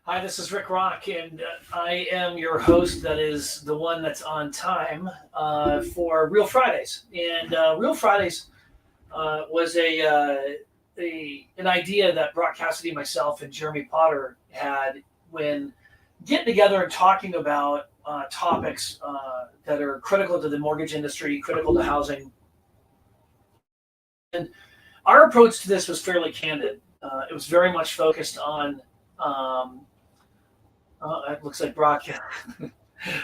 Hi, this is Rick Rock, and I am your host. That is the one that's on time for Real Fridays. And Real Fridays was an idea that Brock Cassidy, myself, and Jeremy Potter had when getting together and talking about topics that are critical to the mortgage industry, critical to housing. And our approach to this was fairly candid. It was very much focused on. Um, it looks like Brock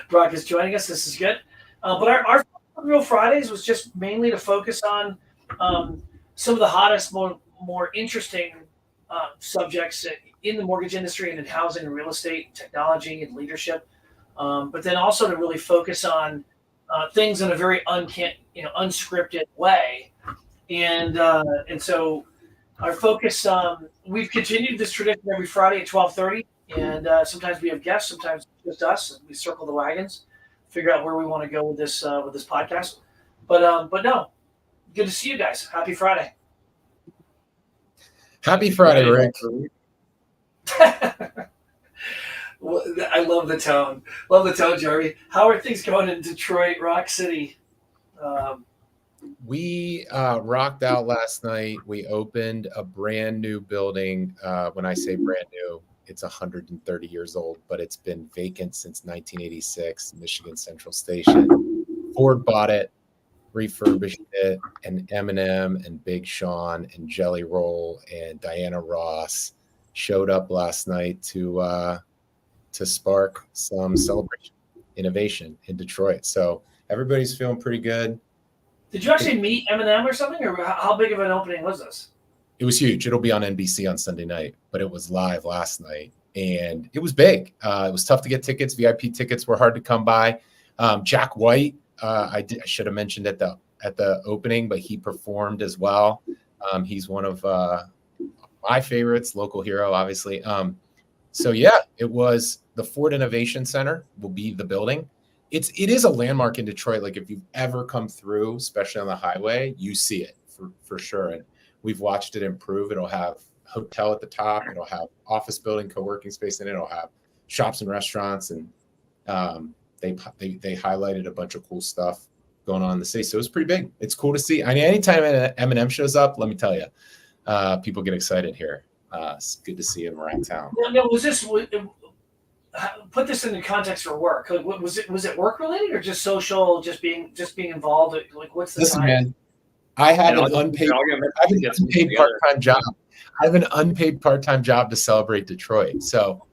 Brock is joining us. This is good. But our Real Fridays was just mainly to focus on some of the hottest, more interesting subjects in the mortgage industry and in housing and real estate, technology and leadership. But then also to really focus on things in a very unscripted way. And so our focus, we've continued this tradition every Friday at 12:30. And sometimes we have guests, sometimes just us, and we circle the wagons, figure out where we want to go with this podcast. But no, good to see you guys. Happy Friday. Happy Friday, Rick. Well, I love the tone. Love the tone, Jeremy. How are things going in Detroit, Rock City? We rocked out last night. We opened a brand new building. When I say brand new, it's 130 years old, but it's been vacant since 1986, Michigan Central Station. Ford bought it, refurbished it, and Eminem and Big Sean and Jelly Roll and Diana Ross showed up last night to spark some celebration, innovation in Detroit. So everybody's feeling pretty good. Did you actually meet Eminem or something, or how big of an opening was this? It was huge. It'll be on NBC on Sunday night, but it was live last night, and it was big. It was tough to get tickets. VIP tickets were hard to come by. Jack White, I should have mentioned at the opening, but he performed as well. He's one of my favorites, local hero, obviously. So yeah, it was the Ford Innovation Center will be the building. It is a landmark in Detroit. Like if you've ever come through, especially on the highway, you see it for sure. And we've watched it improve. It'll have hotel at the top. It'll have office building, co-working space in it. It'll have shops and restaurants. And they highlighted a bunch of cool stuff going on in the city. So it was pretty big. It's cool to see. I mean, anytime Eminem shows up, let me tell you, people get excited here. It's good to see him around town. No, put this into context for work. Like, was it work related or just social? Just being involved. Like, what's the Listen, time? man, I have an unpaid part-time job. I have an unpaid part-time job to celebrate Detroit. So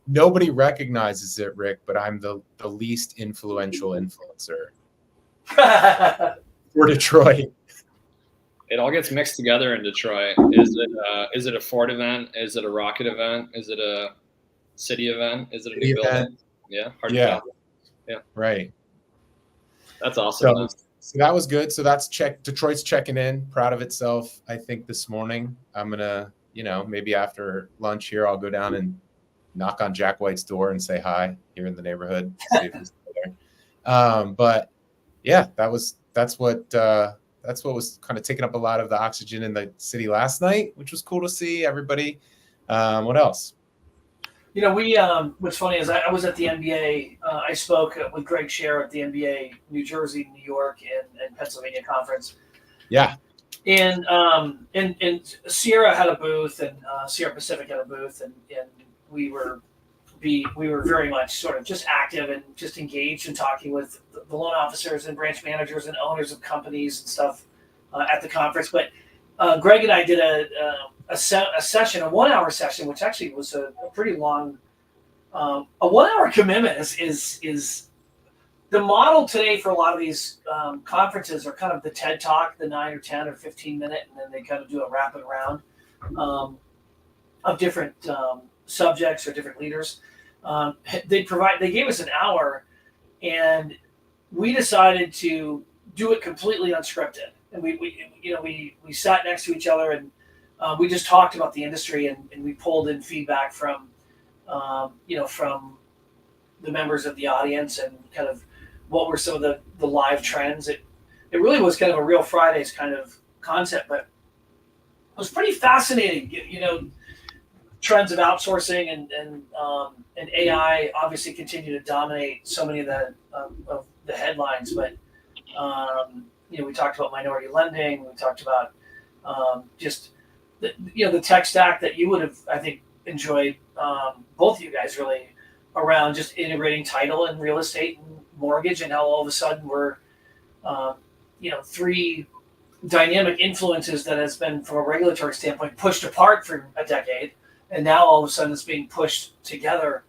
nobody recognizes it, Rick, but I'm the least influential influencer for Detroit. It all gets mixed together in Detroit. Is it a Ford event? Is it a Rocket event? Is it a city event? Is it a new building? Yeah. Hard to tell. Yeah. Right. That's awesome. So that was good. So that's Detroit's checking in, proud of itself. I think this morning I'm gonna, maybe after lunch here, I'll go down and knock on Jack White's door and say hi here in the neighborhood. See if he's still there. But yeah, that's what was kind of taking up a lot of the oxygen in the city last night, which was cool to see everybody. What else? What's funny is I was at the NBA. I spoke with Greg Scher at the NBA New Jersey, New York, and Pennsylvania conference. Yeah. And Sierra had a booth, and Sierra Pacific had a booth, and we were very much sort of just active and just engaged in talking with the loan officers and branch managers and owners of companies and stuff at the conference. But Greg and I did a session, a 1 hour session, which actually was a pretty long. A 1 hour commitment is the model today for a lot of these conferences are kind of the TED Talk, the 9 or 10 or 15 minute, and then they kind of do a rapid round of different subjects or different leaders. They gave us an hour, and we decided to do it completely unscripted. And we sat next to each other, and we just talked about the industry, and we pulled in feedback from from the members of the audience, and kind of what were some of the live trends. It really was kind of a Real Fridays kind of concept, but it was pretty fascinating. trends of outsourcing and AI obviously continue to dominate so many of the headlines. But we talked about minority lending. We talked about just the tech stack that you would have, I think, enjoyed, both of you guys really, around just integrating title and real estate and mortgage, and how all of a sudden we're three dynamic influences that has been, from a regulatory standpoint, pushed apart for a decade, and now all of a sudden it's being pushed together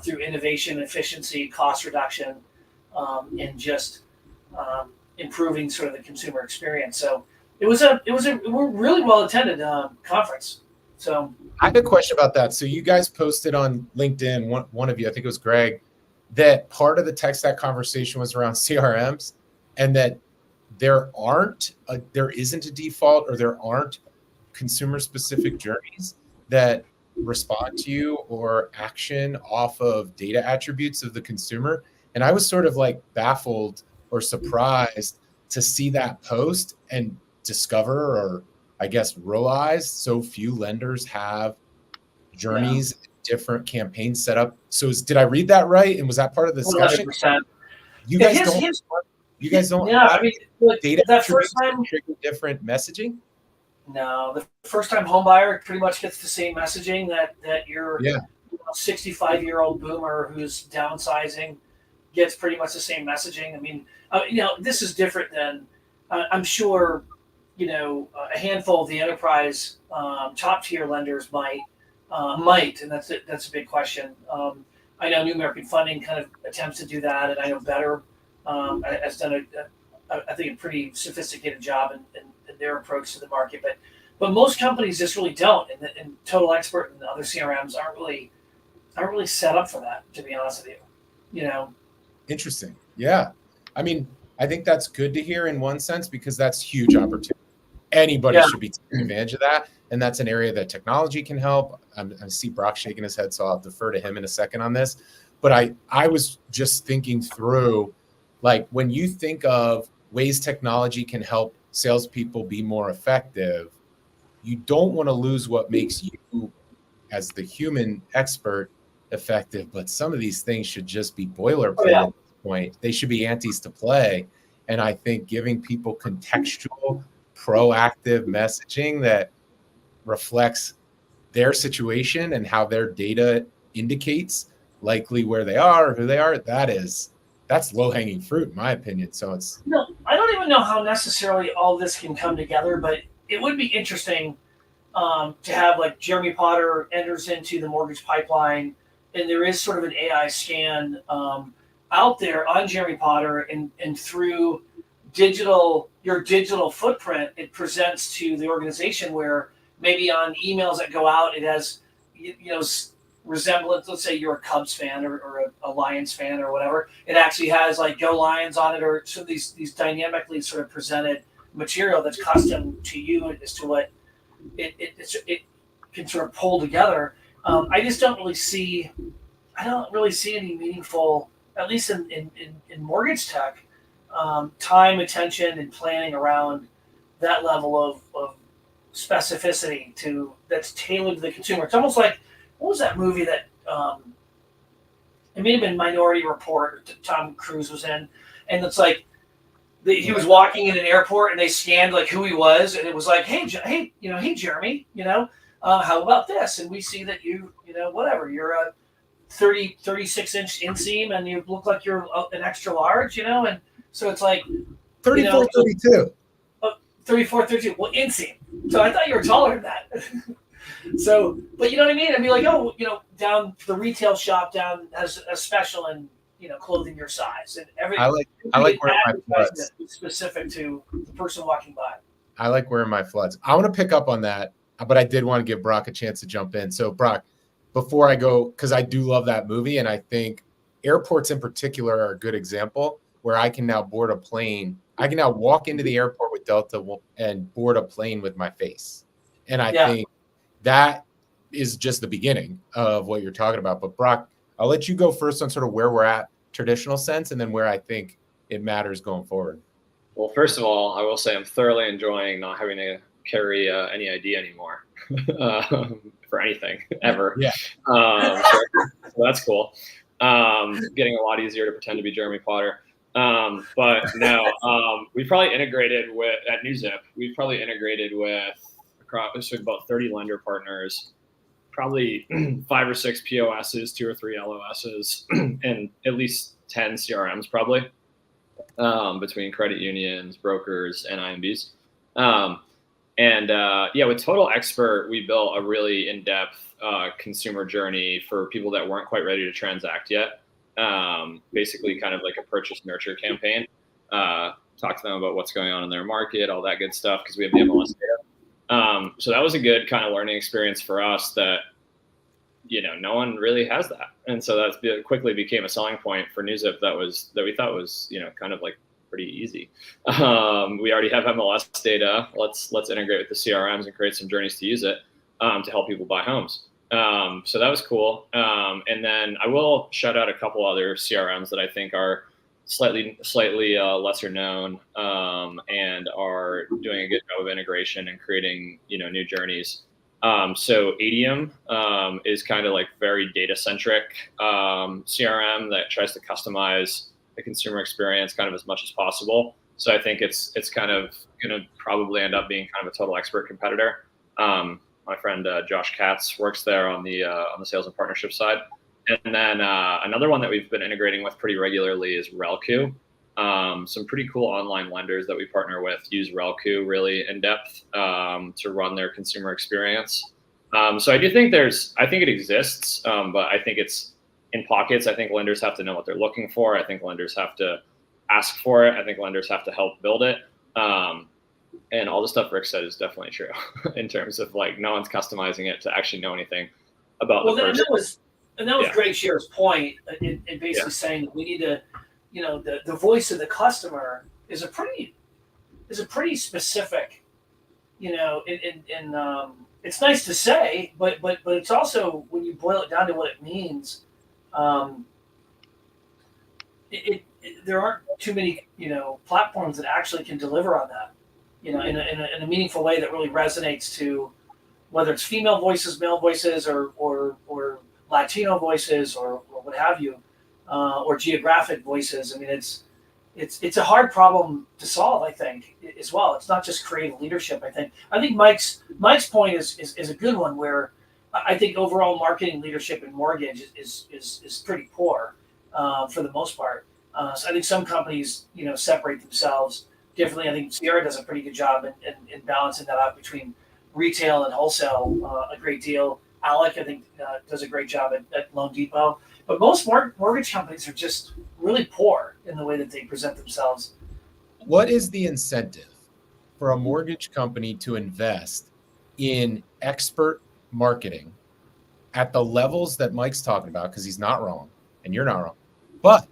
through innovation, efficiency, cost reduction, and just improving sort of the consumer experience. So it was a really well attended conference. So I have a question about that. So you guys posted on LinkedIn, one of you, I think it was Greg, that part of the tech stack conversation was around CRMs, and that there isn't a default, or there aren't consumer specific journeys that respond to you or action off of data attributes of the consumer. And I was sort of like baffled or surprised to see that post and discover, or I guess realize, so few lenders have journeys, different campaigns set up. So did I read that right? And was that part of the discussion? 100%. You guys don't Yeah, have I mean, look, data that first time, trigger different messaging? No, the first time home buyer pretty much gets the same messaging that your 65-year-old boomer who's downsizing gets pretty much the same messaging. I mean, this is different than I'm sure, a handful of the enterprise top tier lenders might, and that's a big question. I know New American Funding kind of attempts to do that, and I know Better has done I think a pretty sophisticated job in their approach to the market, but most companies just really don't, and Total Expert and other CRMs aren't really set up for that, to be honest with you. Interesting. Yeah, I mean, I think that's good to hear in one sense, because that's huge opportunity. Anybody should be taking advantage of that, and that's an area that technology can help. I see Brock shaking his head, so I'll defer to him in a second on this. But I was just thinking through, like, when you think of ways technology can help salespeople be more effective, you don't want to lose what makes you, as the human expert, effective. But some of these things should just be boilerplate at this point. They should be antes to play. And I think giving people contextual, proactive messaging that reflects their situation and how their data indicates likely where they are or who they are, that's low-hanging fruit, in my opinion. So I don't even know how necessarily all this can come together, but it would be interesting to have, like, Jeremy Potter enters into the mortgage pipeline, and there is sort of an AI scan out there on Jeremy Potter, and through your digital footprint, it presents to the organization, where maybe on emails that go out, it has resemblance. Let's say you're a Cubs fan or a Lions fan or whatever. It actually has, like, Go Lions on it, or so these dynamically sort of presented material that's custom to you as to what it can sort of pull together. I just don't really see any meaningful, at least in mortgage tech, time, attention, and planning around that level of specificity that's tailored to the consumer. It's almost like, what was that movie that it may have been Minority Report Tom Cruise was in, and it's like he was walking in an airport and they scanned, like, who he was, and it was like, hey Jeremy, how about this? And we see that whatever, you're a 36-inch inseam, and you look like you're an extra large, and so it's like 34, 32. 34, 32. Well, inseam. So I thought you were taller than that. So, but you know what I mean? I mean, like, down the retail shop down has a special in, clothing your size, and everything. I like wearing my floods. Specific to the person walking by. I like wearing my floods. I want to pick up on that, but I did want to give Brock a chance to jump in. So, Brock, before I go, because I do love that movie, and I think airports in particular are a good example where I can now board a plane. I can now walk into the airport with Delta and board a plane with my face. And I think that is just the beginning of what you're talking about. But Brock, I'll let you go first on sort of where we're at traditional sense, and then where I think it matters going forward. Well, first of all, I will say I'm thoroughly enjoying not having to carry any ID anymore. If for anything ever. Yeah. So that's cool. Getting a lot easier to pretend to be Jeremy Potter. But no, we probably integrated at NewZip. We've probably integrated with across about 30 lender partners, probably 5 or 6 POSs, 2 or 3 LOSs, and at least 10 CRMs probably, between credit unions, brokers, and IMBs. With Total Expert, we built a really in-depth consumer journey for people that weren't quite ready to transact yet. Basically kind of like a purchase nurture campaign. Talk to them about what's going on in their market, all that good stuff, because we have the MLS data. So that was a good kind of learning experience for us that, no one really has that. And so that quickly became a selling point for NewZip that we thought was, kind of like pretty easy. We already have MLS data. Let's integrate with the CRMs and create some journeys to use it to help people buy homes. So that was cool. And then I will shout out a couple other CRMs that I think are slightly lesser known and are doing a good job of integration and creating new journeys. So Adium is kind of like very data centric CRM that tries to customize the consumer experience kind of as much as possible. So I think it's kind of going to probably end up being kind of a Total Expert competitor. My friend Josh Katz works there on the sales and partnership side. And then another one that we've been integrating with pretty regularly is REALQ. Some pretty cool online lenders that we partner with use REALQ really in depth to run their consumer experience. So I do think it exists, but I think it's in pockets. I think lenders have to know what they're looking for. I think lenders have to ask for it. I think lenders have to help build it. And all the stuff Rick said is definitely true in terms of like no one's customizing it to actually know anything about the person. That was Greg Shearer's point in basically saying that we need to, the voice of the customer is a pretty specific, it's nice to say, but it's also, when you boil it down to what it means, there aren't too many, platforms that actually can deliver on that, in a meaningful way that really resonates to whether it's female voices, male voices, or Latino voices, or what have you, or geographic voices. I mean, it's a hard problem to solve, I think, as well. It's not just creative leadership. I think Mike's point is a good one, where I think overall marketing leadership in mortgage is pretty poor for the most part. So I think some companies, separate themselves differently. I think Sierra does a pretty good job in balancing that out between retail and wholesale a great deal. Alec, I think, does a great job at Loan Depot. But most mortgage companies are just really poor in the way that they present themselves. What is the incentive for a mortgage company to invest in expert marketing at the levels that Mike's talking about? Because he's not wrong and you're not wrong. But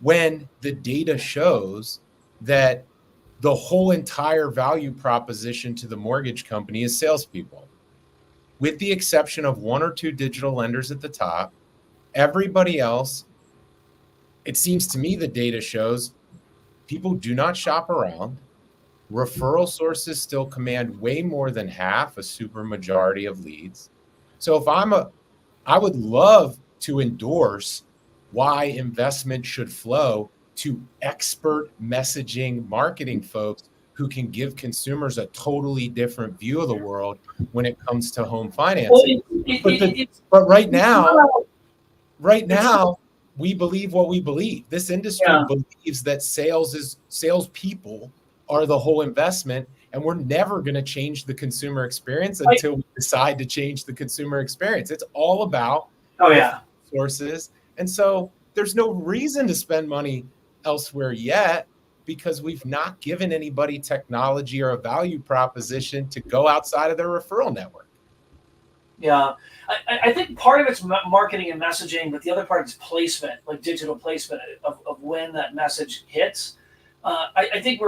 when the data shows that the whole entire value proposition to the mortgage company is salespeople, with the exception of 1 or 2 digital lenders at the top, everybody else, it seems to me the data shows people do not shop around. Referral sources still command way more than half, a super majority of leads. So if I would love to endorse why investment should flow to expert messaging marketing folks who can give consumers a totally different view of the world when it comes to home financing. But right now, we believe what we believe. This industry believes that salespeople are the whole investment, and we're never going to change the consumer experience until we decide to change the consumer experience. It's all about sources. And so there's no reason to spend money elsewhere yet, because we've not given anybody technology or a value proposition to go outside of their referral network. Yeah, I think part of it's marketing and messaging, but the other part is placement, like digital placement of when that message hits. I think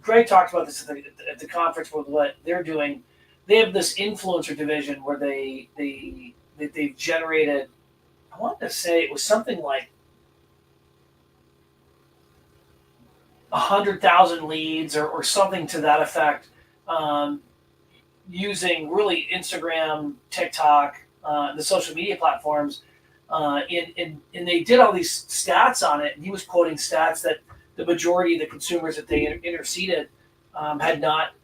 Greg talked about this at the conference with what they're doing. They have this influencer division where they've generated, I want to say it was something like 100,000 leads or something to that effect. using really Instagram, TikTok, the social media platforms, and they did all these stats on it. And he was quoting stats that the majority of the consumers that they interceded had not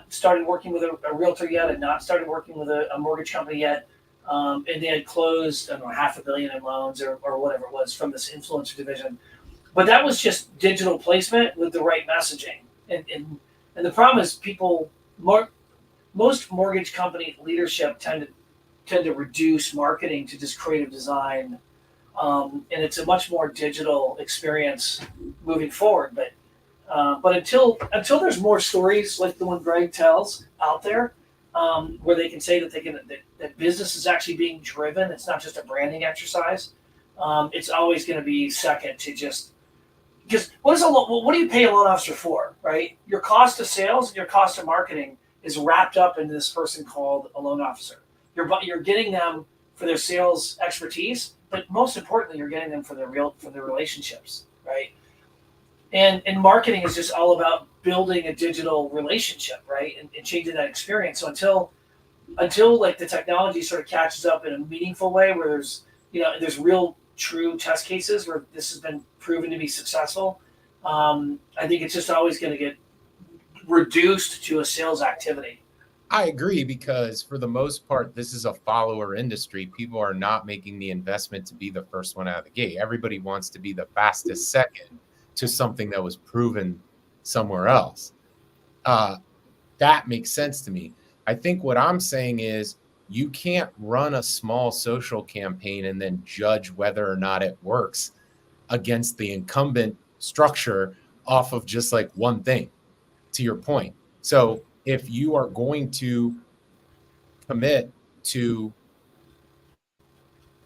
started working with a realtor yet, had not started working with a mortgage company yet, and they had closed, I don't know, $500 million in loans or whatever it was from this influencer division. But that was just digital placement with the right messaging. And the problem is most mortgage company leadership tend to reduce marketing to just creative design, and it's a much more digital experience moving forward. But until there's more stories like the one Greg tells out there, where they can say that business is actually being driven, it's not just a branding exercise. It's always going to be second to just because what do you pay a loan officer for, right? Your cost of sales and your cost of marketing is wrapped up into this person called a loan officer. You're getting them for their sales expertise, but most importantly, you're getting them for their relationships, right? And marketing is just all about building a digital relationship, right? And changing that experience. So until like the technology sort of catches up in a meaningful way where there's real true test cases where this has been proven to be successful, I think it's just always going to get reduced to a sales activity. I agree, because for the most part, this is a follower industry. People are not making the investment to be the first one out of the gate. Everybody wants to be the fastest second to something that was proven somewhere else. That makes sense to me. I think what I'm saying is you can't run a small social campaign and then judge whether or not it works against the incumbent structure off of just like one thing, to your point. So if you are going to commit to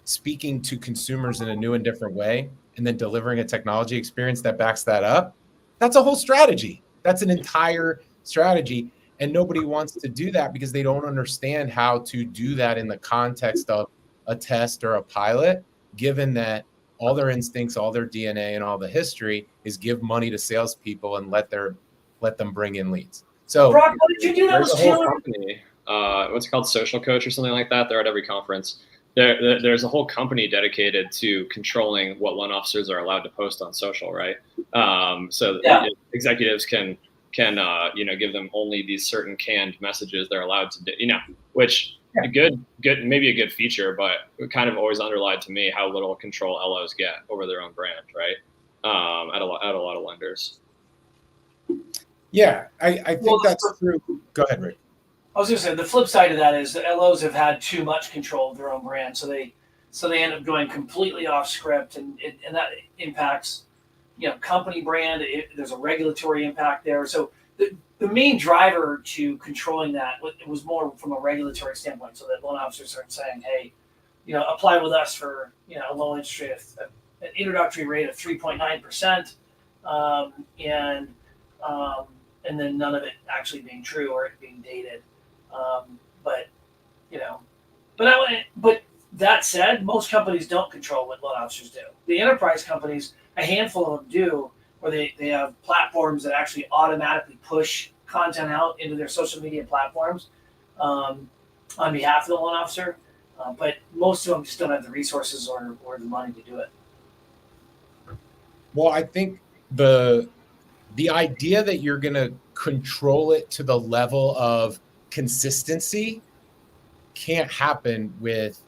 speaking to consumers in a new and different way and then delivering a technology experience that backs that up, that's a whole strategy. That's an entire strategy. And nobody wants to do that because they don't understand how to do that in the context of a test or a pilot, given that all their instincts, all their DNA, and all the history is give money to salespeople and let them bring in leads. So Brock, what did you do that there's was a whole tailored? company, what's it called, Social Coach or something like that. They're at every conference. There's a whole company dedicated to controlling what loan officers are allowed to post on social, right? So executives can give them only these certain canned messages they're allowed to do, which maybe a good feature, but it kind of always underlined to me how little control LOs get over their own brand, right? At a lot of lenders. Yeah, I think that's true. Go ahead, Rick. I was going to say the flip side of that is that LOs have had too much control of their own brand, so they end up going completely off script, and that impacts company brand. There's a regulatory impact there. So the main driver to controlling that was more from a regulatory standpoint, so that loan officers aren't saying, hey, apply with us for a low interest rate, an introductory rate of 3.9%, and then none of it actually being true or it being dated. But that said, most companies don't control what loan officers do. The enterprise companies, a handful of them do, where they have platforms that actually automatically push content out into their social media platforms on behalf of the loan officer. But most of them just don't have the resources or the money to do it. Well, I think the idea that you're going to control it to the level of consistency can't happen with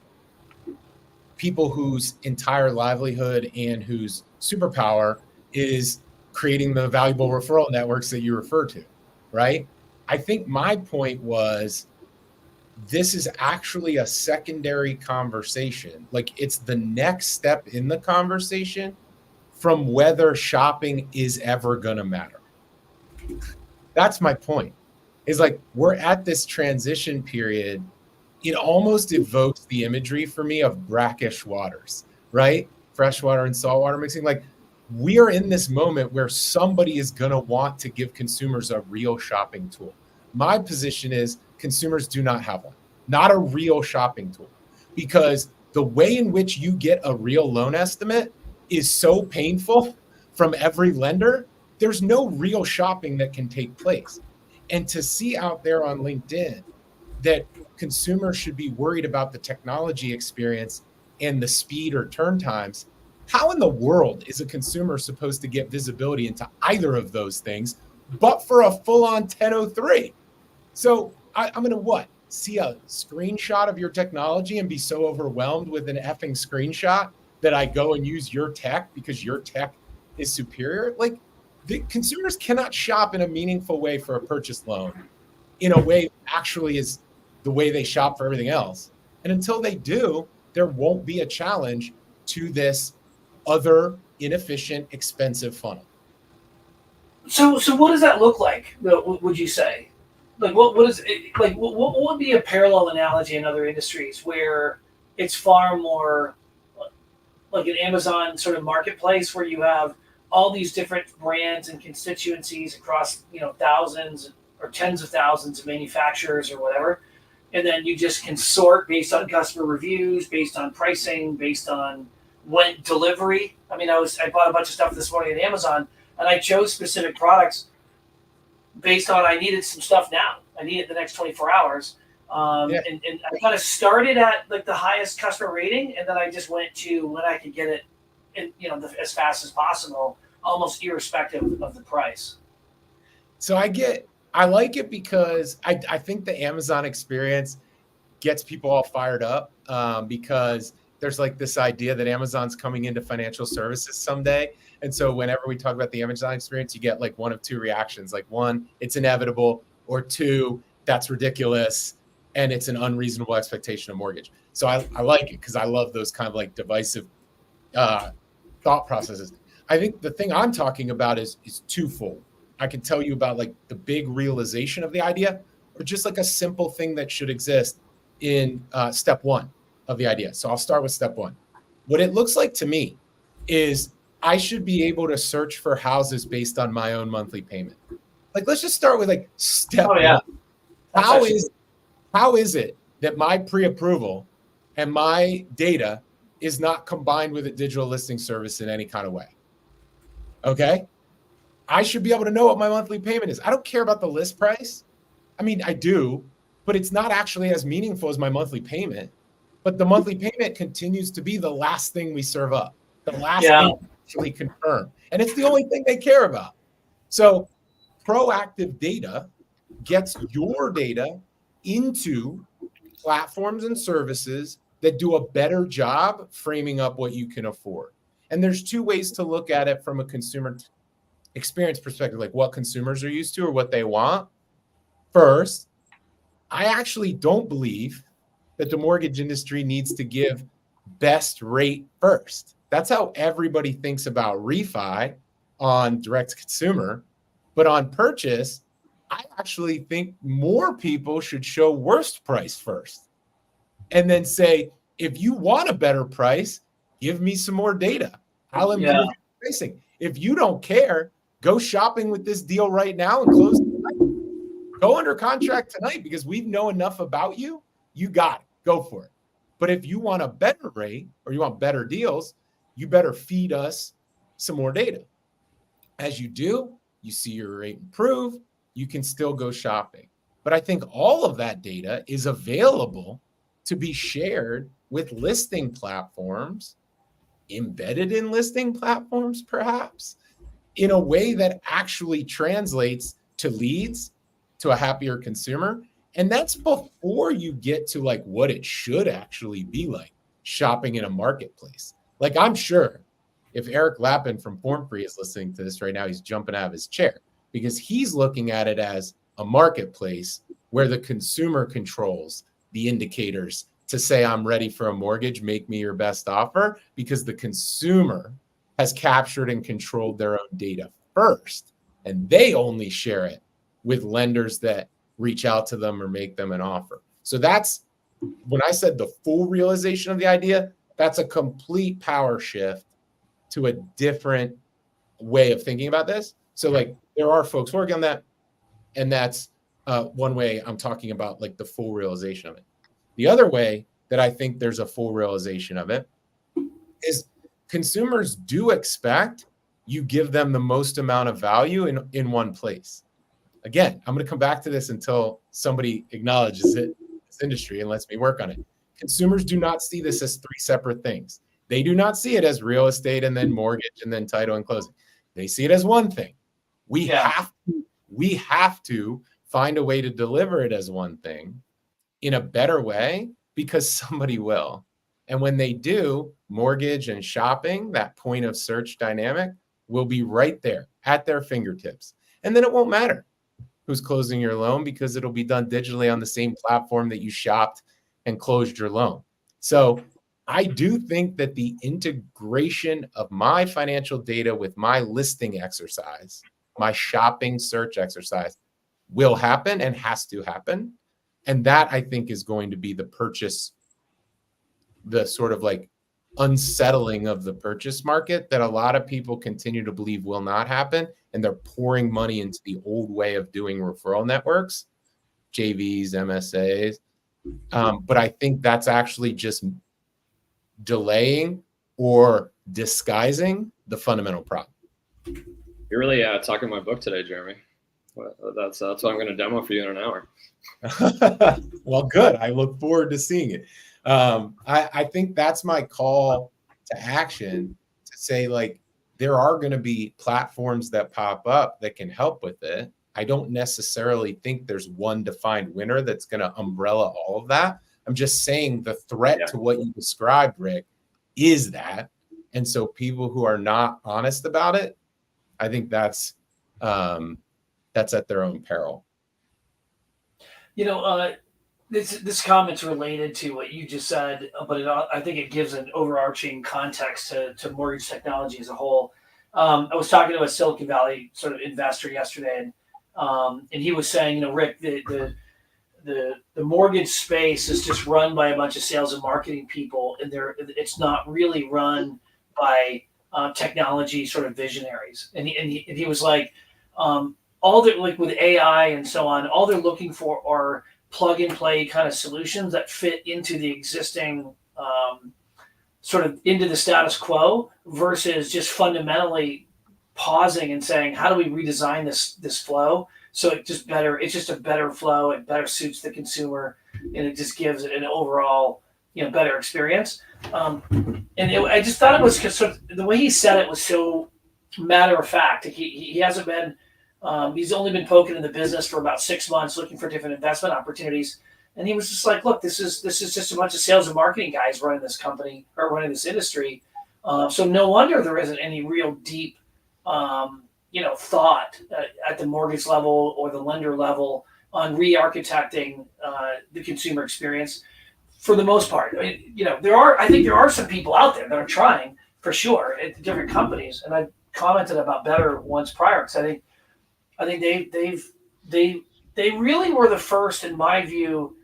people whose entire livelihood and whose superpower is creating the valuable referral networks that you refer to, right? I think my point was this is actually a secondary conversation. Like, it's the next step in the conversation from whether shopping is ever going to matter. That's my point. Is like, we're at this transition period. It almost evokes the imagery for me of brackish waters, right? Freshwater and saltwater mixing. Like, we are in this moment where somebody is going to want to give consumers a real shopping tool. My position is consumers do not have one, not a real shopping tool, because the way in which you get a real loan estimate is so painful from every lender. There's no real shopping that can take place. And to see out there on LinkedIn that consumers should be worried about the technology experience and the speed or turn times, how in the world is a consumer supposed to get visibility into either of those things, but for a full-on 1003? So I'm going to what? See a screenshot of your technology and be so overwhelmed with an effing screenshot that I go and use your tech because your tech is superior? Like, the consumers cannot shop in a meaningful way for a purchase loan in a way that actually is the way they shop for everything else. And until they do, there won't be a challenge to this other inefficient, expensive funnel. So what does that look like? Would you say? Like what is it, like what would be a parallel analogy in other industries where it's far more like an Amazon sort of marketplace where you have all these different brands and constituencies across thousands or tens of thousands of manufacturers or whatever, and then you just can sort based on customer reviews, based on pricing, based on when delivery. I mean, I bought a bunch of stuff this morning at Amazon, and I chose specific products based on I needed some stuff now. I need it the next 24 hours. And I kind of started at like the highest customer rating, and then I just went to when I could get it as fast as possible, almost irrespective of the price. So I like it because I think the Amazon experience gets people all fired up because there's like this idea that Amazon's coming into financial services someday. And so whenever we talk about the Amazon experience, you get like one of two reactions. Like one, it's inevitable, or two, that's ridiculous and it's an unreasonable expectation of mortgage. So I like it because I love those kind of like divisive thought processes. I think the thing I'm talking about is twofold. I can tell you about like the big realization of the idea, or just like a simple thing that should exist in step one of the idea. So I'll start with step one. What it looks like to me is I should be able to search for houses based on my own monthly payment. Like, let's just start with like step one. How is it that my pre-approval and my data is not combined with a digital listing service in any kind of way? Okay. I should be able to know what my monthly payment is. I don't care about the list price. I mean, I do, but it's not actually as meaningful as my monthly payment. But the monthly payment continues to be the last thing we serve up, the last thing we actually confirm. And it's the only thing they care about. So proactive data gets your data into platforms and services that do a better job framing up what you can afford. And there's two ways to look at it from a consumer experience perspective, like what consumers are used to or what they want. First, I actually don't believe that the mortgage industry needs to give best rate first. That's how everybody thinks about refi on direct to consumer. But on purchase, I actually think more people should show worst price first. And then say, if you want a better price, give me some more data. I'll improve your pricing. If you don't care, go shopping with this deal right now and close tonight. Go under contract tonight because we know enough about you. You got it. Go for it. But if you want a better rate or you want better deals, you better feed us some more data. As you do, you see your rate improve, you can still go shopping. But I think all of that data is available to be shared with listing platforms, embedded in listing platforms, perhaps, in a way that actually translates to leads, to a happier consumer. And that's before you get to like what it should actually be like shopping in a marketplace. Like, I'm sure if Eric Lappin from FormFree is listening to this right now, he's jumping out of his chair because he's looking at it as a marketplace where the consumer controls the indicators to say, I'm ready for a mortgage, make me your best offer, because the consumer has captured and controlled their own data first, and they only share it with lenders that reach out to them or make them an offer. So that's when I said the full realization of the idea, that's a complete power shift to a different way of thinking about this. So like there are folks working on that, and that's one way I'm talking about like the full realization of it. The other way that I think there's a full realization of it is consumers do expect you give them the most amount of value in one place. again, I'm going to come back to this until somebody acknowledges it, this industry, and lets me work on it. Consumers do not see this as three separate things. They do not see it as real estate and then mortgage and then title and closing. They see it as one thing. We have to find a way to deliver it as one thing in a better way, because somebody will. And when they do, mortgage and shopping, that point of search dynamic will be right there at their fingertips. And then it won't matter who's closing your loan, because it'll be done digitally on the same platform that you shopped and closed your loan. So I do think that the integration of my financial data with my listing exercise, my shopping search exercise, will happen and has to happen. And that, I think, is going to be the purchase, the sort of like unsettling of the purchase market that a lot of people continue to believe will not happen. And they're pouring money into the old way of doing referral networks, JVs, MSAs. But I think that's actually just delaying or disguising the fundamental problem. You're really talking my book today, Jeremy. That's what I'm going to demo for you in an hour. Well, good. I look forward to seeing it. I think that's my call to action, to say, like, there are going to be platforms that pop up that can help with it. I don't necessarily think there's one defined winner that's going to umbrella all of that. I'm just saying the threat to what you described, Rick, is that. And so people who are not honest about it, I think that's at their own peril. You know, this comment's related to what you just said, but I think it gives an overarching context to mortgage technology as a whole. I was talking to a Silicon Valley sort of investor yesterday, and he was saying, you know, Rick, the mortgage space is just run by a bunch of sales and marketing people, and it's not really run by technology sort of visionaries. And he was like, all that, like with AI and so on, all they're looking for are plug and play kind of solutions that fit into the existing sort of into the status quo, versus just fundamentally pausing and saying, how do we redesign this flow so it's just a better flow, it better suits the consumer, and it just gives it an overall, you know, better experience. I just thought it was sort of, the way he said it was so matter of fact. He hasn't been he's only been poking in the business for about 6 months, looking for different investment opportunities. And he was just like, look, this is just a bunch of sales and marketing guys running this company or running this industry. So no wonder there isn't any real deep, thought at the mortgage level or the lender level on re-architecting the consumer experience for the most part. I mean, you know, I think there are some people out there that are trying, for sure, at different companies. And I commented about Better once prior, because I think they really were the first, in my view,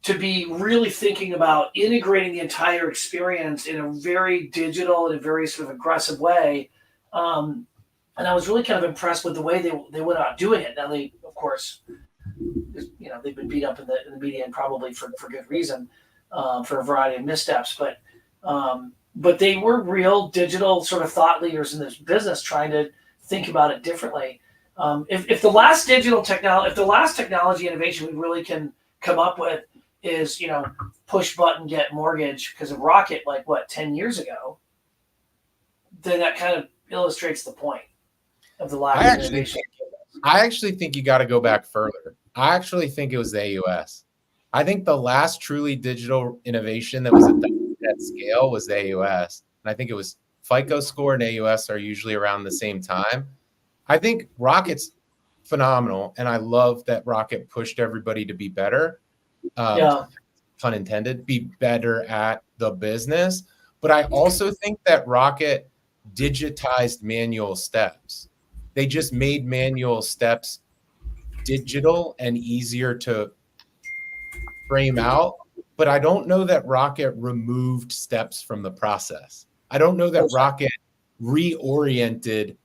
to be really thinking about integrating the entire experience in a very digital and a very sort of aggressive way. And I was really kind of impressed with the way they went about doing it. Now, they, of course, you know, they've been beat up in the media, and probably for good reason, for a variety of missteps. But they were real digital sort of thought leaders in this business, trying to think about it differently. If the last technology innovation we really can come up with is, you know, push button get mortgage because of Rocket, like 10 years ago, then that kind of illustrates the point of the last innovation. I actually think you got to go back further. I actually think it was the AUS. I think the last truly digital innovation that was at scale was the AUS. And I think it was FICO score and AUS are usually around the same time. I think Rocket's phenomenal, and I love that Rocket pushed everybody to be better. Pun intended, be better at the business. But I also think that Rocket digitized manual steps. They just made manual steps digital and easier to frame out. But I don't know that Rocket removed steps from the process. I don't know that Rocket reoriented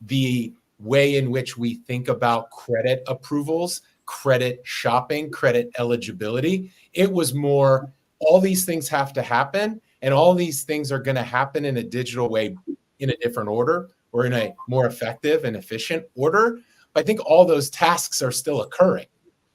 the way in which we think about credit approvals, credit shopping, credit eligibility. It was more, all these things have to happen, and all these things are going to happen in a digital way, in a different order, or in a more effective and efficient order. I think all those tasks are still occurring.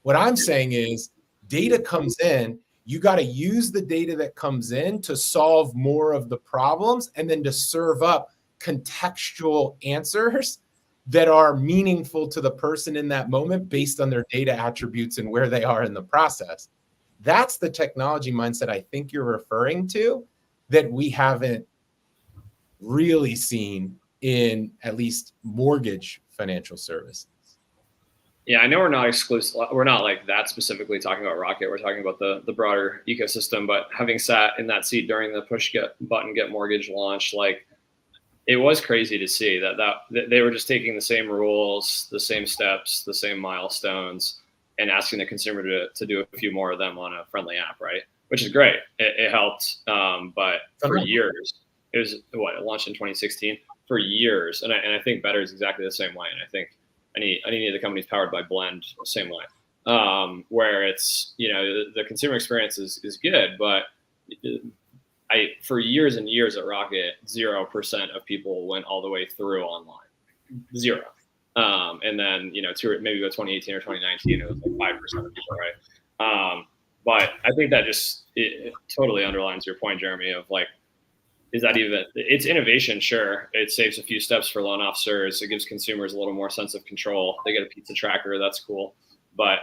What I'm saying is data comes in, you got to use the data that comes in to solve more of the problems and then to serve up contextual answers that are meaningful to the person in that moment based on their data attributes and where they are in the process. That's the technology mindset I think you're referring to that we haven't really seen in at least mortgage financial services. Yeah, I know we're not exclusive. We're not like that specifically talking about Rocket. We're talking about the broader ecosystem. But having sat in that seat during the push button get mortgage launch, like it was crazy to see that they were just taking the same rules, the same steps, the same milestones, and asking the consumer to do a few more of them on a friendly app, right? Which is great. It helped. But for years, it was it launched in 2016. For years, and I think Better is exactly the same way. And I think any of the companies powered by Blend the same way, where it's, the consumer experience is good, but for years and years at Rocket, 0% of people went all the way through online, 0. And then maybe by 2018 or 2019, it was like 5% of people, right? But I think that it totally underlines your point, Jeremy, of like, is that even, it's innovation, sure. It saves a few steps for loan officers. It gives consumers a little more sense of control. They get a pizza tracker, that's cool. But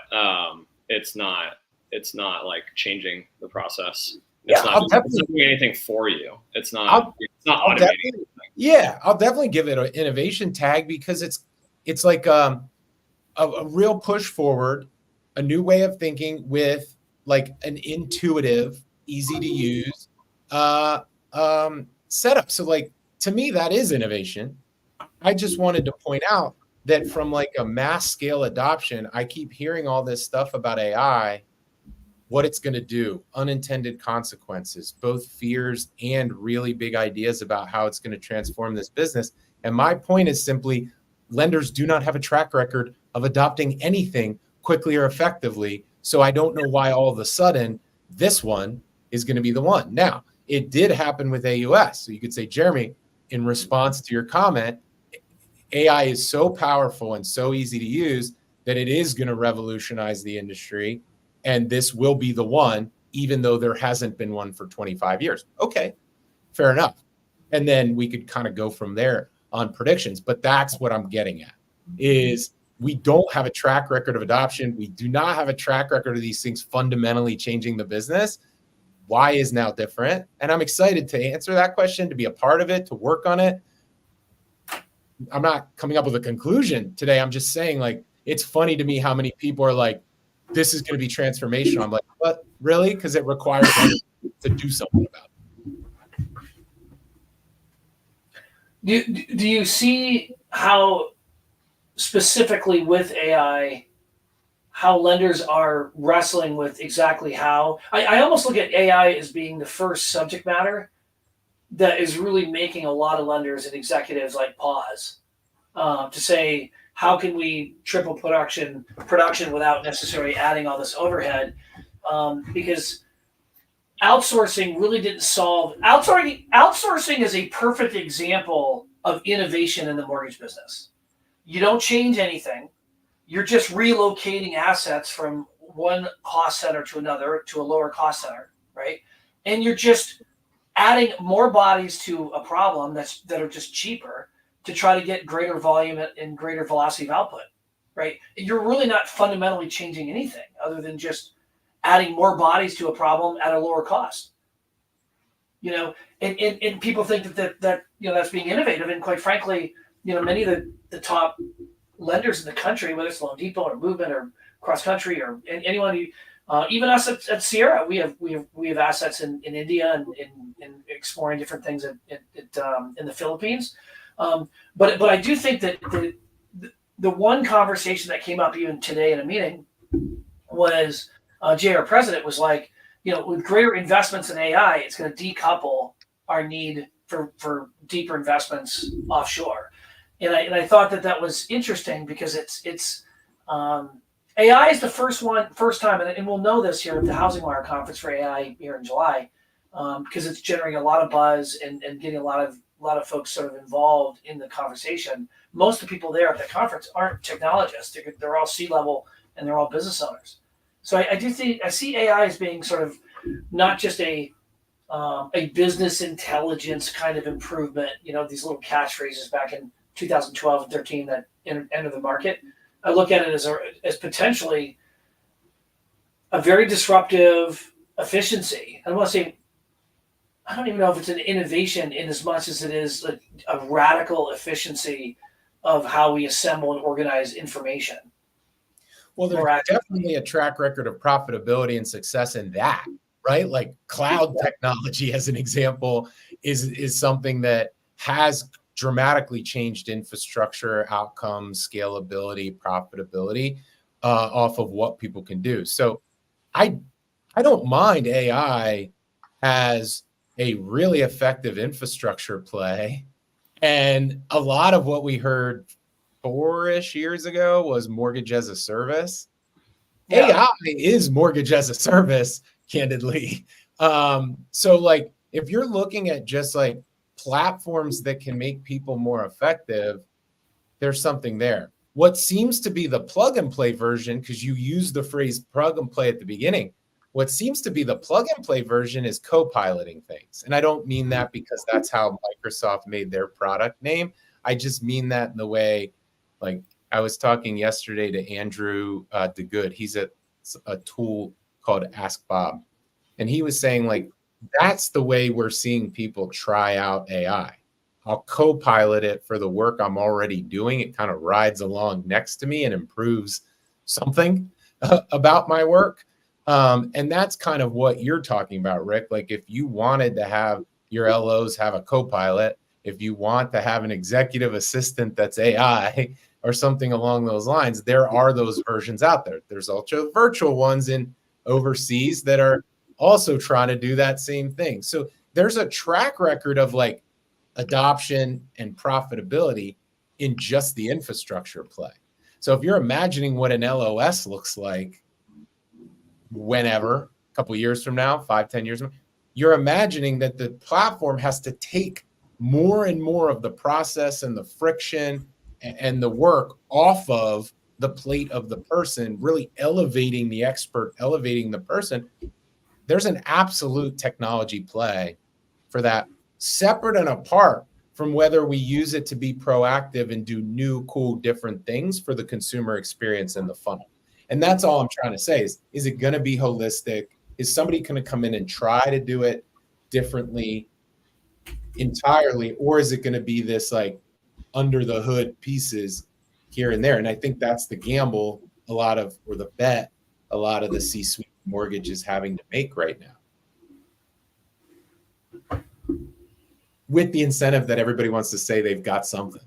it's not like changing the process. It's not doing anything for you. It's not automating anything. Yeah, I'll definitely give it an innovation tag because it's like a real push forward, a new way of thinking with like an intuitive, easy to use setup. So like, to me, that is innovation. I just wanted to point out that from like a mass scale adoption, I keep hearing all this stuff about AI, what it's going to do, unintended consequences, both fears and really big ideas about how it's going to transform this business. And my point is simply, lenders do not have a track record of adopting anything quickly or effectively. So I don't know why all of a sudden this one is going to be the one. Now, it did happen with AUS. So you could say, Jeremy, in response to your comment, AI is so powerful and so easy to use that it is going to revolutionize the industry. And this will be the one, even though there hasn't been one for 25 years. Okay, fair enough. And then we could kind of go from there on predictions. But that's what I'm getting at, is we don't have a track record of adoption. We do not have a track record of these things fundamentally changing the business. Why is now different? And I'm excited to answer that question, to be a part of it, to work on it. I'm not coming up with a conclusion today. I'm just saying, like, it's funny to me how many people are like, this is going to be transformational. I'm like, what? Really? Because it requires us to do something about it. Do you see how specifically with AI, how lenders are wrestling with exactly how? I almost look at AI as being the first subject matter that is really making a lot of lenders and executives like pause to say, how can we triple production without necessarily adding all this overhead? Because outsourcing really didn't solve. Outsourcing is a perfect example of innovation in the mortgage business. You don't change anything. You're just relocating assets from one cost center to another, to a lower cost center, right? And you're just adding more bodies to a problem that are just cheaper to try to get greater volume and greater velocity of output, right? You're really not fundamentally changing anything other than just adding more bodies to a problem at a lower cost. And people think that that's being innovative, and quite frankly, many of the top lenders in the country, whether it's Loan Depot or Movement or Cross Country or anyone who, even us at Sierra, we have assets in India and in exploring different things in the Philippines. But I do think that the one conversation that came up even today in a meeting was Jay, our president, was like, with greater investments in AI, it's going to decouple our need for deeper investments offshore. And I thought that was interesting because it's AI is the first time, and we'll know this here at the Housing Wire conference for AI here in July, because it's generating a lot of buzz and getting a lot of folks sort of involved in the conversation. most of the people there at the conference aren't technologists. They're all C-level and they're all business owners. So I do think I see AI as being sort of not just a business intelligence kind of improvement. These little catchphrases back in 2012 and 13 that entered the market. I look at it as potentially a very disruptive efficiency. I want to say, I don't even know if it's an innovation in as much as it is a radical efficiency of how we assemble and organize information. Well, there's definitely a track record of profitability and success in that, right? Like cloud technology, as an example, is something that has dramatically changed infrastructure, outcomes, scalability, profitability off of what people can do. So I don't mind AI as a really effective infrastructure play. And a lot of what we heard 4-ish years ago was mortgage as a service. Yeah. AI is mortgage as a service, candidly. So like, if you're looking at just like platforms that can make people more effective, there's something there. What seems to be the plug and play version, because you used the phrase plug and play at the beginning, what seems to be the plug and play version is co-piloting things. And I don't mean that because that's how Microsoft made their product name. I just mean that in the way, like I was talking yesterday to Andrew DeGood. He's at a tool called Ask Bob. And he was saying like, that's the way we're seeing people try out AI. I'll co-pilot it for the work I'm already doing. It kind of rides along next to me and improves something about my work. And that's kind of what you're talking about, Rick. Like if you wanted to have your LOs have a co-pilot, if you want to have an executive assistant that's AI or something along those lines, there are those versions out there. There's also virtual ones in overseas that are also trying to do that same thing. So there's a track record of like adoption and profitability in just the infrastructure play. So if you're imagining what an LOS looks like whenever, a couple of years from now, 5-10 years from now, you're imagining that the platform has to take more and more of the process and the friction and the work off of the plate of the person, really elevating the expert, elevating the person. There's an absolute technology play for that, separate and apart from whether we use it to be proactive and do new, cool, different things for the consumer experience in the funnel. And that's all I'm trying to say is it going to be holistic? Is somebody going to come in and try to do it differently entirely? Or is it going to be this like under the hood pieces here and there? And I think that's the gamble or the bet a lot of the C-suite mortgage is having to make right now, with the incentive that everybody wants to say they've got something.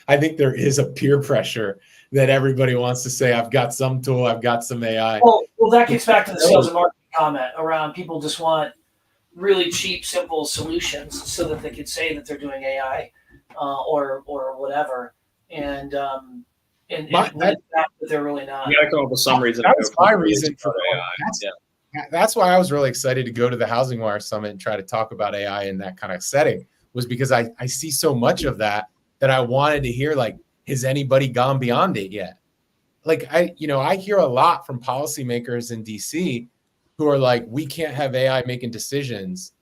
I think there is a peer pressure that everybody wants to say, I've got some tool, I've got some AI. Well, that gets back to the sales and marketing comment around people just want really cheap, simple solutions so that they could say that they're doing AI or whatever. And they're really not. You got to come up with some reason. That was my reason for AI. That's why I was really excited to go to the Housing Wire Summit and try to talk about AI in that kind of setting, was because I see so much of that I wanted to hear, like, has anybody gone beyond it yet? Like, I hear a lot from policymakers in DC who are like, we can't have AI making decisions.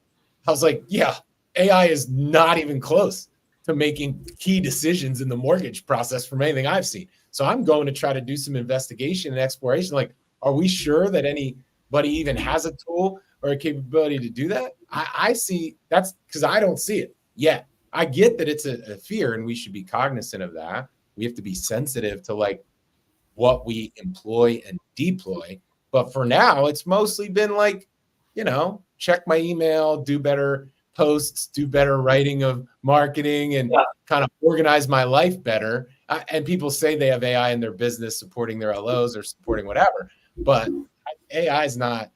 I was like, yeah, AI is not even close to making key decisions in the mortgage process from anything I've seen. So I'm going to try to do some investigation and exploration. Like, are we sure that anybody even has a tool or a capability to do that? I see that's because I don't see it yet. I get that it's a fear and we should be cognizant of that. We have to be sensitive to like what we employ and deploy. But for now, it's mostly been like, check my email, do better posts, do better writing of marketing, and kind of organize my life better. And people say they have AI in their business supporting their LOs or supporting whatever, but AI is not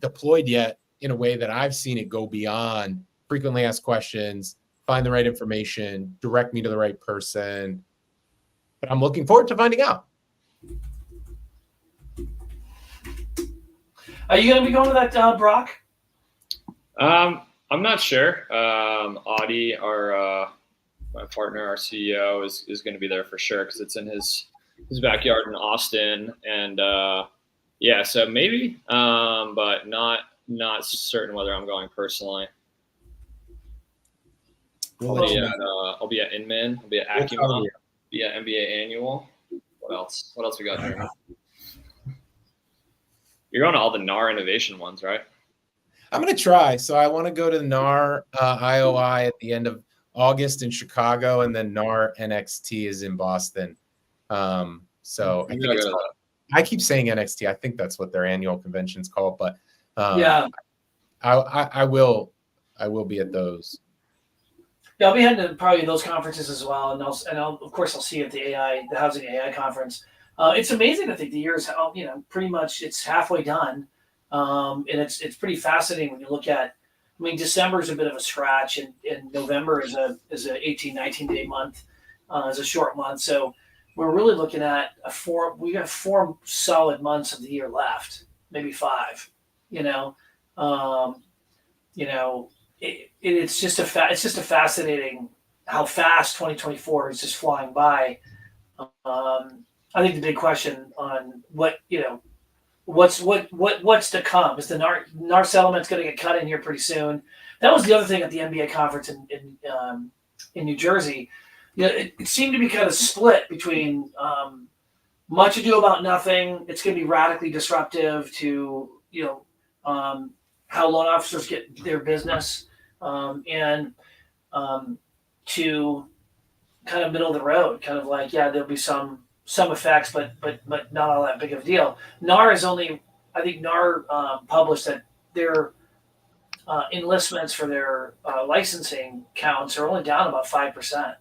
deployed yet in a way that I've seen it go beyond frequently asked questions, find the right information, direct me to the right person. But I'm looking forward to finding out. Are you going to be going to that, Brock? I'm not sure. Audie, our my partner, our CEO, is going to be there for sure because it's in his backyard in Austin, and yeah, so maybe, but not certain whether I'm going personally. I'll be at Inman. I'll be at Acuma. I'll be at MBA Annual. What else? What else we got here? You're going to all the NAR innovation ones, right? I'm going to try. So I want to go to NAR IOI at the end of August in Chicago, and then NAR NXT is in Boston. So I think I keep saying NXT. I think that's what their annual convention's called, but yeah, I will be at those. Yeah, I'll be heading to probably those conferences as well, and I'll of course I'll see you at the Housing AI conference. It's amazing to think the year's pretty much it's halfway done, and it's pretty fascinating when you look at. I mean, December is a bit of a scratch, and November is a 18-19 day month, is a short month. So we're really looking at we got 4 solid months of the year left, maybe 5. It's just a fascinating how fast 2024 is just flying by. I think the big question on what's to come is the NAR settlement's going to get cut in here pretty soon. That was the other thing at the NBA conference in New Jersey. It seemed to be kind of split between much ado about nothing. It's going to be radically disruptive to how loan officers get their business, and to kind of middle of the road, kind of like, yeah, there'll be some effects, but not all that big of a deal. NAR is only, I think NAR published that their enlistments for their licensing counts are only down about 5%.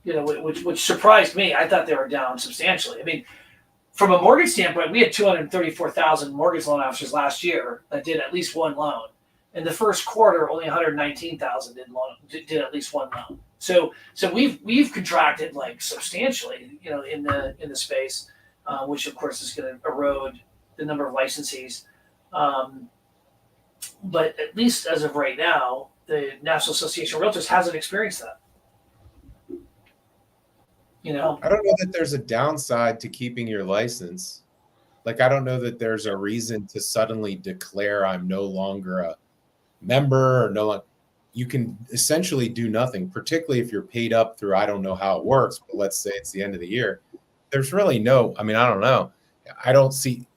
Which surprised me. I thought they were down substantially. I mean, from a mortgage standpoint, we had 234,000 mortgage loan officers last year that did at least one loan. In the first quarter, only 119,000 did at least one loan. So we've contracted like substantially, in the space, which of course is going to erode the number of licensees. But at least as of right now, the National Association of Realtors hasn't experienced that. I don't know that there's a downside to keeping your license. Like, I don't know that there's a reason to suddenly declare I'm no longer a member or no. You can essentially do nothing, particularly if you're paid up through, I don't know how it works, but let's say it's the end of the year. There's really no, I mean, I don't know. I don't see,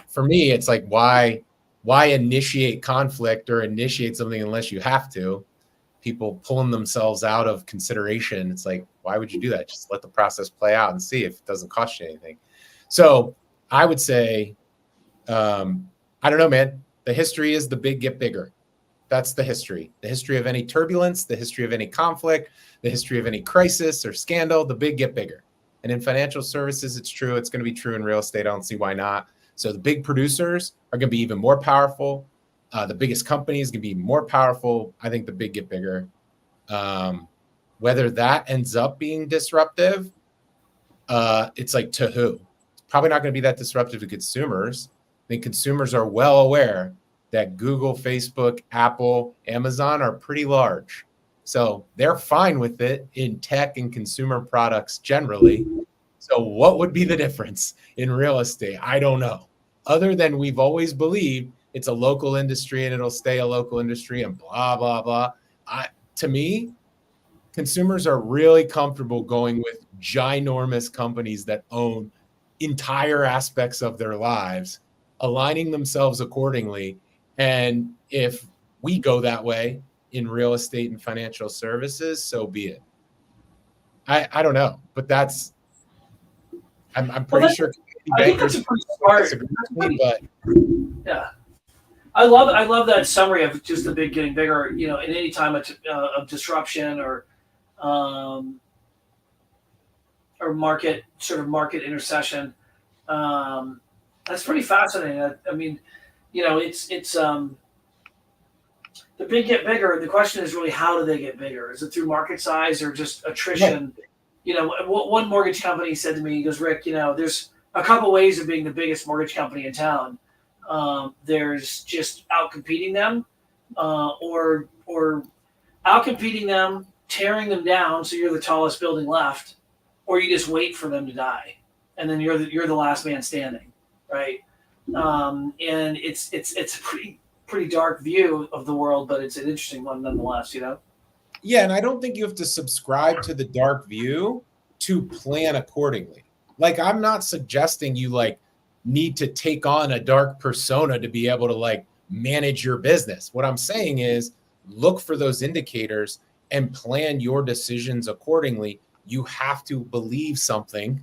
for me, it's like, why initiate conflict or initiate something unless you have to? People pulling themselves out of consideration. It's like, why would you do that? Just let the process play out and see if it doesn't cost you anything. So I would say, I don't know, man. The history is the big get bigger. That's the history. The history of any turbulence, the history of any conflict, the history of any crisis or scandal, the big get bigger. And in financial services, it's true. It's going to be true in real estate. I don't see why not. So the big producers are going to be even more powerful. The biggest companies can be more powerful. I think the big get bigger. Whether that ends up being disruptive, it's like, to who? It's probably not going to be that disruptive to consumers. I think consumers are well aware that Google, Facebook, Apple, Amazon are pretty large. So they're fine with it in tech and consumer products generally. So what would be the difference in real estate? I don't know. Other than we've always believed it's a local industry and it'll stay a local industry and blah, blah, blah. To me, consumers are really comfortable going with ginormous companies that own entire aspects of their lives, aligning themselves accordingly. And if we go that way in real estate and financial services, so be it. I don't know, but I'm pretty sure. I think that's a pretty smart. But yeah. I love that summary of just the big getting bigger. In any time of disruption or market intercession, that's pretty fascinating. I mean, it's the big get bigger. The question is really, how do they get bigger? Is it through market size or just attrition? Yeah. One mortgage company said to me, he goes, Rick, there's a couple ways of being the biggest mortgage company in town. There's just out competing them, or outcompeting them, tearing them down, so you're the tallest building left, or you just wait for them to die, and then you're the last man standing, right? And it's a pretty dark view of the world, but it's an interesting one nonetheless, you know? Yeah, and I don't think you have to subscribe to the dark view to plan accordingly. Like, I'm not suggesting you like need to take on a dark persona to be able to like manage your business. What I'm saying is look for those indicators and plan your decisions accordingly. You have to believe something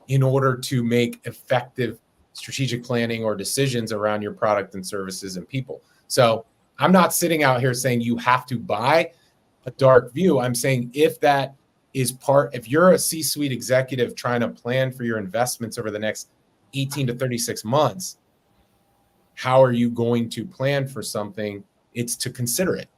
in order to make effective strategic planning or decisions around your product and services and people. So I'm not sitting out here saying you have to buy a dark view. I'm saying if that is if you're a C-suite executive trying to plan for your investments over the next 18 to 36 months, how are you going to plan for something? It's to consider it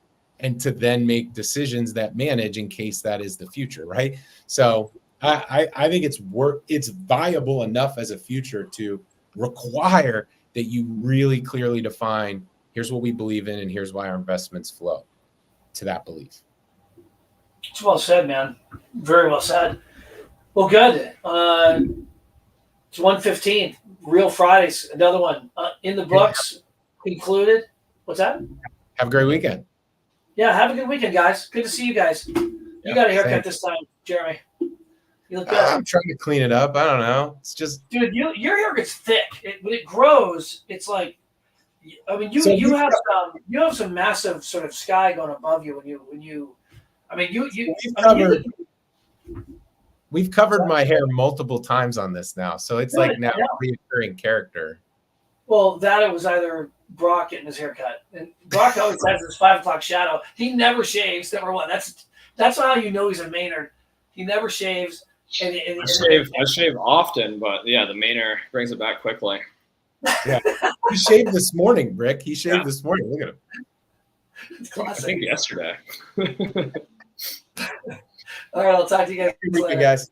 and to then make decisions that manage in case that is the future, right? So I think it's viable enough as a future to require that you really clearly define, here's what we believe in and here's why our investments flow to that belief. It's well said, man. Very well said. Well, good. It's 1:15. Real Fridays, another one in the books, included. What's that? Have a great weekend. Yeah, have a good weekend, guys. Good to see you guys. You got a haircut this time, Jeremy. You look good. I'm trying to clean it up. I don't know. It's just, dude, your hair gets thick. When it grows, it's like, I mean, you have some massive sort of sky going above you when you. I mean, we've covered my hair multiple times on this now, so it's like now a reoccurring character. Well, it was either Brock getting his haircut, and Brock always has his 5 o'clock shadow. He never shaves. Number one, that's how you know he's a Maynard. He never shaves. I shave often, but yeah, the Maynard brings it back quickly. Yeah, he shaved this morning, Brick. He shaved this morning. Look at him. It's classic. I think yesterday. All right, I'll talk to you guys later. Guys.